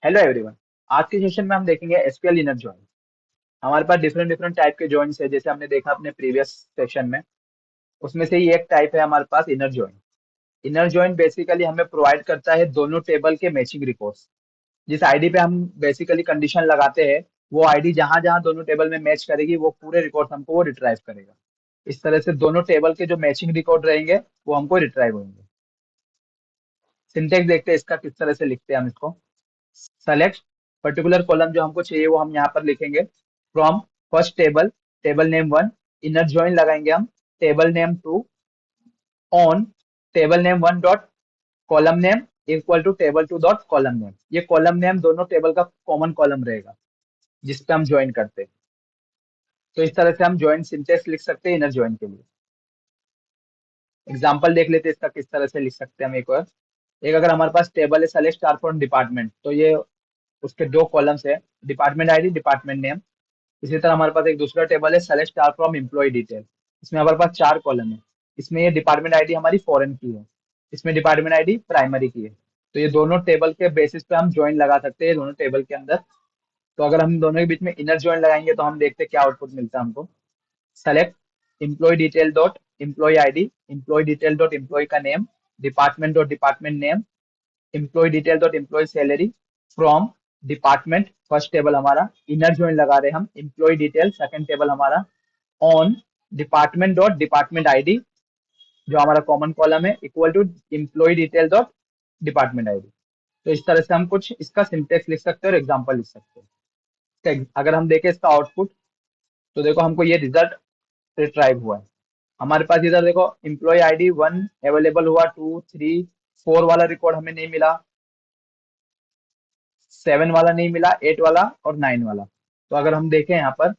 Hello everyone. आज के session में हम देखेंगे एसक्यूएल इनर जॉइन। हमारे पास डिफरेंट डिफरेंट टाइप के जॉइंस है, जैसे हमने देखा अपने प्रीवियस सेशन में। उसमें से ही एक टाइप है हमारे पास inner join. Inner join basically हमें प्रोवाइड करता है दोनों टेबल के मैचिंग रिकॉर्ड्स। जिस आईडी पे हम बेसिकली कंडीशन लगाते हैं, वो आईडी जहां जहां दोनों टेबल में मैच करेगी, वो पूरे रिकॉर्ड हमको वो रिट्राइव करेगा। इस तरह से दोनों टेबल के जो मैचिंग रिकॉर्ड रहेंगे, वो हमको रिट्राइव होंगे। सिंटेक्स देखते हैं इसका, किस तरह से लिखते हैं हम इसको। सेलेक्ट पर्टिकुलर कॉलम जो हमको चाहिए वो हम यहाँ पर लिखेंगे। From first table, table name one, inner join लगाएंगे हम table name two on table name one dot column name equal to table two dot column name. ये कॉलम नेम दोनों टेबल का कॉमन कॉलम रहेगा जिसपे हम ज्वाइन करते हैं। तो इस तरह से हम ज्वाइन सिंटेक्स लिख सकते हैं इनर ज्वाइन के लिए। एग्जाम्पल देख लेते हैं इसका, किस तरह से लिख सकते हैं हम। एक और एक अगर हमारे पास टेबल है सेलेक्ट स्टार फ्रॉम डिपार्टमेंट, तो ये उसके दो कॉलम्स है, डिपार्टमेंट आईडी, डिपार्टमेंट नेम। इसी तरह हमारे पास एक दूसरा टेबल है select star from employ detail. इसमें हमारे पास चार कॉलम है। इसमें ये डिपार्टमेंट आईडी हमारी फॉरेन की है, इसमें डिपार्टमेंट आईडी प्राइमरी की है। तो ये दोनों टेबल के बेसिस पे हम ज्वाइन लगा सकते हैं दोनों टेबल के अंदर। तो अगर हम दोनों के बीच में इनर ज्वाइन लगाएंगे तो हम देखते हैं क्या आउटपुट मिलता है हमको। Select employee detail dot employee ID, employee detail dot employee का name, department dot department name, employee detail dot employee salary from department. First table हमारा इनर ज्वाइन लगा रहे हैं हम एम्प्लॉय डिटेल, सेकंड टेबल हमारा on department dot department ID जो हमारा common column है equal to employee detail dot department ID. तो इस तरह से हम कुछ इसका सिंटेक्स लिख सकते हैं और एग्जांपल लिख सकते हैं। अगर हम देखें इसका आउटपुट, तो देखो हमको ये रिजल्ट रिट्राइव हुआ है। हमारे पास इधर देखो एम्प्लॉय आईडी वन अवेलेबल हुआ, टू थ्री फोर वाला रिकॉर्ड हमें नहीं मिला, सेवन वाला नहीं मिला, एट वाला और नाइन वाला। तो अगर हम देखें यहाँ पर,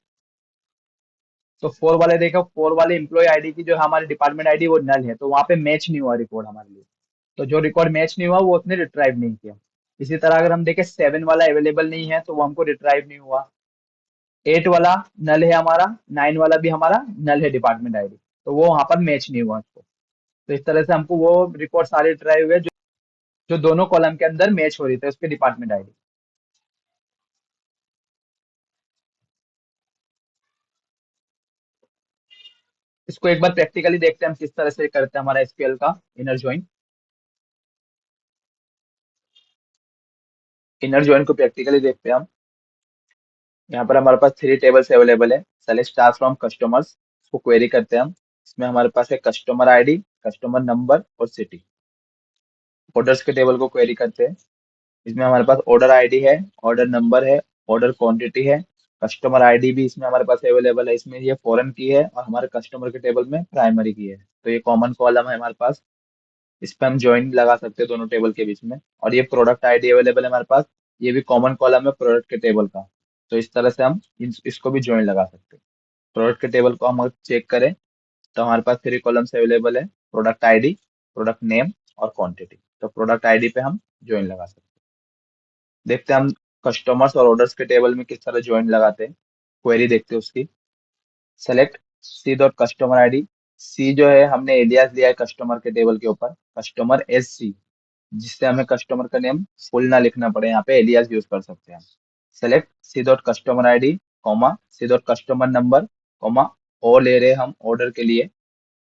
तो फोर वाले देखो, फोर वाले एम्प्लॉय आईडी की जो हमारी डिपार्टमेंट आईडी वो नल है, तो वहाँ पे मैच नहीं हुआ रिकॉर्ड हमारे लिए। तो जो रिकॉर्ड मैच नहीं हुआ वो उसने रिट्राइव नहीं किया। इसी तरह अगर हम देखें सेवन वाला अवेलेबल नहीं है, तो वो हमको रिट्राइव नहीं हुआ। एट वाला नल है हमारा, नाइन वाला भी हमारा नल है डिपार्टमेंट आईडी, तो वो वहाँ पर मैच नहीं हुआ उसको। तो इस तरह से हमको वो रिकॉर्ड सारे रिट्राइव हुए जो दोनों कॉलम के अंदर मैच हो रही थे उसके डिपार्टमेंट आईडी। इसको एक बार प्रैक्टिकली देखते हैं हम किस तरह से करते हैं हमारा एसक्यूएल का इनर ज्वाइन। इनर ज्वाइन को प्रैक्टिकली देखते हैं हम। यहाँ पर हमारे पास थ्री टेबल्स अवेलेबल है। सेलेक्ट स्टार फ्रॉम कस्टमर्स, इसको क्वेरी करते हैं हम। इसमें हमारे पास है कस्टमर आईडी, कस्टमर नंबर और सिटी। ऑर्डर्स के टेबल को क्वेरी करते हैं। इसमें हमारे पास ऑर्डर आईडी है, ऑर्डर नंबर है, ऑर्डर क्वांटिटी है। कस्टमर आईडी भी इसमें हमारे पास अवेलेबल है, इसमें ये फॉरेन की है और हमारे कस्टमर के टेबल में प्राइमरी की है। तो ये कॉमन कॉलम है हमारे पास, इस पे हम ज्वाइन लगा सकते हैं दोनों टेबल के बीच में। और ये प्रोडक्ट आईडी अवेलेबल है हमारे पास, ये भी कॉमन कॉलम है प्रोडक्ट के टेबल का। तो इस तरह से हम इसको भी ज्वाइन लगा सकते हैं। प्रोडक्ट के टेबल को हम अगर चेक करें, तो हमारे पास थ्री कॉलम्स अवेलेबल है, प्रोडक्ट आईडी, प्रोडक्ट नेम और क्वांटिटी। तो प्रोडक्ट आईडी पे हम ज्वाइन लगा सकते हैं। देखते हैं हम कस्टमर्स और ऑर्डर्स के टेबल में किस तरह ज्वाइन लगाते हैं। क्वेरी देखते हैं उसकी। Select C dot customer ID, C जो है हमने एलियास दिया है कस्टमर के टेबल के ऊपर, कस्टमर एस सी, जिससे हमें कस्टमर का नेम फुल ना लिखना पड़े, यहाँ पे एलियास यूज कर सकते हैं। Select C dot customer ID comma C dot customer number comma O ले रहे हम ऑर्डर के लिए,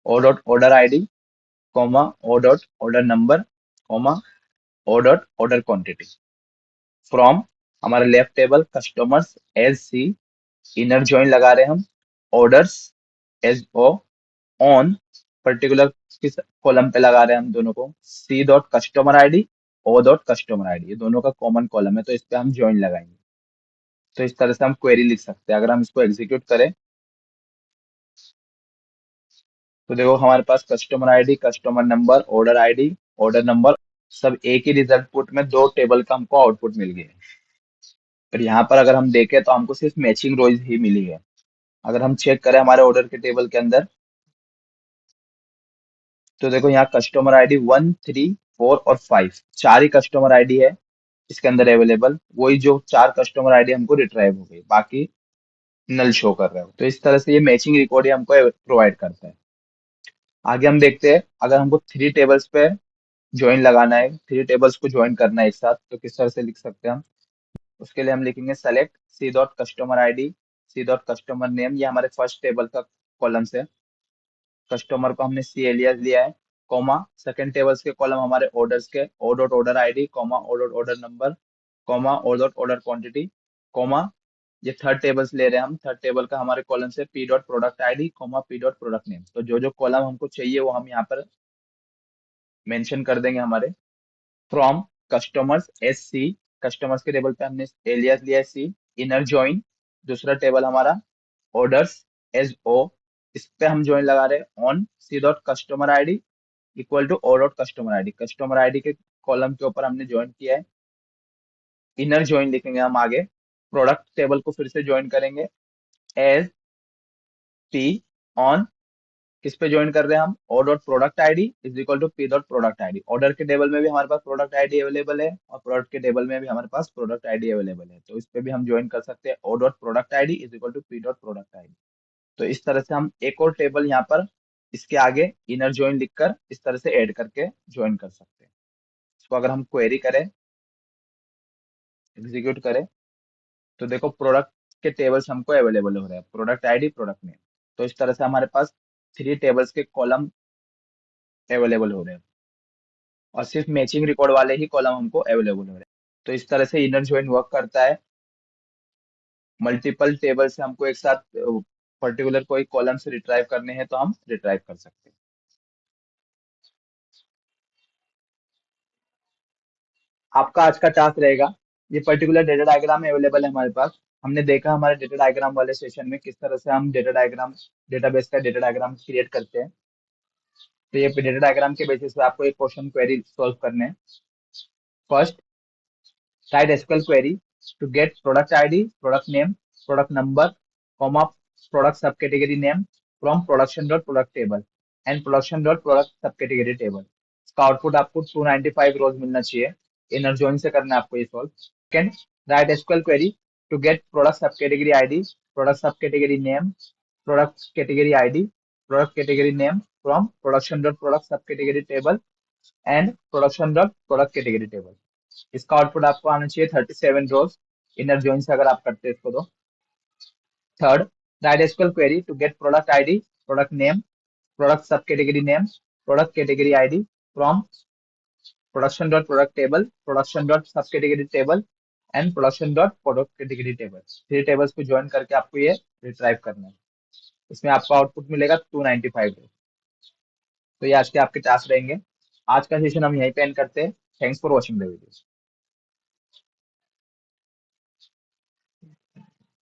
O dot order ID comma O dot order number comma O dot order quantity from हमारा left table customers as C, inner join लगा रहे हैं हम orders as O on particular किस कॉलम पे लगा रहे हैं हम दोनों को, C dot customer ID, O dot customer ID, ये दोनों का कॉमन कॉलम है, तो इस पे हम ज्वाइन लगाएंगे। तो इस तरह से हम क्वेरी लिख सकते हैं। अगर हम इसको एग्जीक्यूट करें, तो देखो हमारे पास customer ID, customer number, order ID, order number, सब एक ही रिजल्ट पुट में दो टेबल का हमको आउटपुट मिल गया है। और यहाँ पर अगर हम देखें तो हमको सिर्फ मैचिंग रोज ही मिली है। अगर हम चेक करें हमारे ऑर्डर के टेबल के अंदर, तो देखो यहाँ customer ID one three four और फाइव, चार ही कस्टमर आईडी है इसके अंदर अवेलेबल। वही जो चार कस्टमर आईडी हमको रिट्राइव हो गई, बाकी नल शो कर रहे हो। तो इस तरह से ये मैचिंग रिकॉर्ड हमको प्रोवाइड करता है। आगे हम देखते हैं, अगर हमको थ्री टेबल्स पे ज्वाइन लगाना है, थ्री टेबल्स को ज्वाइन करना है एक साथ, तो किस तरह से लिख सकते हैं हम। उसके लिए हम लिखेंगे select C dot customer ID C dot customer name, ये हमारे फर्स्ट टेबल का कॉलम है। कस्टमर को हमने सी एलियास लिया है, कॉमा सेकंड टेबल्स के कॉलम हमारे ऑर्डर्स के O dot order ID, comma O dot order number, comma O dot order quantity, comma ये थर्ड टेबल्स ले रहे हैं हम, थर्ड टेबल का हमारे कॉलम से P dot product ID, comma P dot product name. तो जो जो कॉलम हमको चाहिए वो हम यहाँ पर मेंशन कर देंगे हमारे। From customers as C, customers के टेबल पे हमने एलियास लिया है सी। इनर जॉइन दूसरा टेबल हमारा ऑर्डर्स एस ओ, इस पे हम जॉइन लगा रहे हैं on C dot customer ID equal to O dot customer ID, customer ID के कॉलम के ऊपर हमने ज्वाइन किया है। इनर ज्वाइन लिखेंगे हम आगे, प्रोडक्ट टेबल को फिर से ज्वाइन करेंगे एज पी ऑन, किस पे ज्वाइन कर रहे हैं हम, O dot product ID is equal to P dot product ID. Order के टेबल में भी हमारे पास प्रोडक्ट आईडी अवेलेबल है और प्रोडक्ट के टेबल में भी हमारे पास प्रोडक्ट आईडी अवेलेबल है, तो इस पे भी हम ज्वाइन कर सकते हैं O dot product ID is equal to P dot product ID. तो इस तरह से हम एक और टेबल यहाँ पर इसके आगे इनर ज्वाइन लिखकर इस तरह से ऐड करके ज्वाइन कर सकते हैं। इसको अगर हम क्वेरी करें, एग्जीक्यूट करें, तो देखो प्रोडक्ट के टेबल्स हमको अवेलेबल हो रहे हैं, प्रोडक्ट आईडी प्रोडक्ट नेम। तो इस तरह से हमारे पास थ्री टेबल्स के कॉलम अवेलेबल हो रहे हैं और सिर्फ मैचिंग रिकॉर्ड वाले ही कॉलम हमको अवेलेबल हो रहे हैं। तो इस तरह से इनर ज्वाइन वर्क करता है। मल्टीपल टेबल से हमको एक साथ पर्टिकुलर कोई कॉलम से रिट्राइव करने हैं तो हम रिट्राइव कर सकते हैं। आपका आज का टास्क रहेगा, ये पर्टिकुलर डेटा डायग्राम अवेलेबल है हमारे पास। हमने देखा हमारे डेटा डायग्राम वाले सेशन में किस तरह से हम डेटा डायग्राम, डेटाबेस का डेटा डायग्राम क्रिएट करते हैं। तो ये डेटा डायग्राम के बेसिस पे आपको एक क्वेश्चन क्वेरी सॉल्व करने हैं। First, write SQL query to get product ID, product name, product number, comma product subcategory name from production.product table and production.product subcategory table। इसका आउटपुट आपको 295 रोज मिलना चाहिए। इनर जॉइन से करना है आपको ये solve. Second, write SQL query to get product subcategory ID, product subcategory name, product category ID, product category name from production.product subcategory table and production.product category table। इसका आउटपुट आपको आना चाहिए 37 रोज इनर जॉइन से अगर आप करते हैं इसको तो। Third, write SQL query to get product ID, product name, product sub category name, product category ID from production dot product table, production dot sub category table and production dot product category table. Three tables को join करके आपको ये retrieve करना है। इसमें आपको output मिलेगा 295 रोज। तो ये आज के आपके टास्क रहेंगे। आज का सेशन हम यहीं पे एंड करते हैं। Thanks for watching the video.